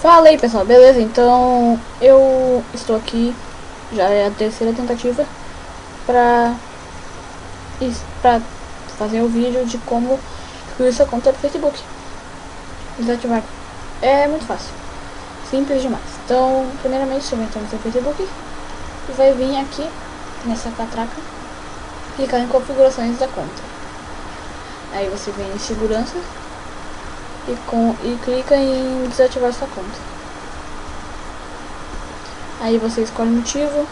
Fala aí pessoal, beleza? Então eu estou aqui, já é a terceira tentativa pra fazer o vídeo de como excluir sua conta do Facebook, desativar. É muito fácil, simples demais. Então primeiramente você vai entrar no seu Facebook e vai vir aqui nessa catraca, clicar em configurações da conta. Aí você vem em segurança e clica em desativar sua conta. Aí você escolhe o motivo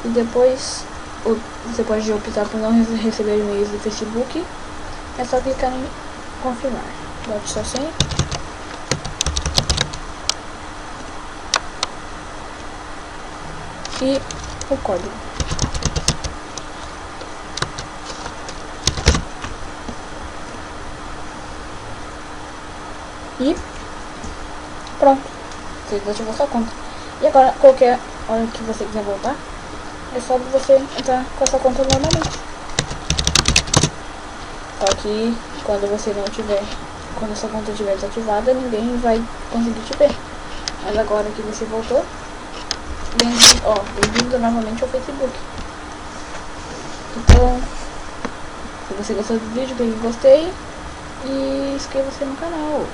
e depois você pode optar por não receber e-mails do Facebook. É só clicar em confirmar. Bote sua senha e o código. E pronto, você desativou sua conta. E agora, qualquer hora que você quiser voltar, é só você entrar com a sua conta normalmente. Só que quando você não tiver, quando a sua conta estiver desativada, ninguém vai conseguir te ver. Mas agora que você voltou, bem-vindo novamente ao Facebook. Então, se você gostou do vídeo, clique em gostei e inscreva-se no canal.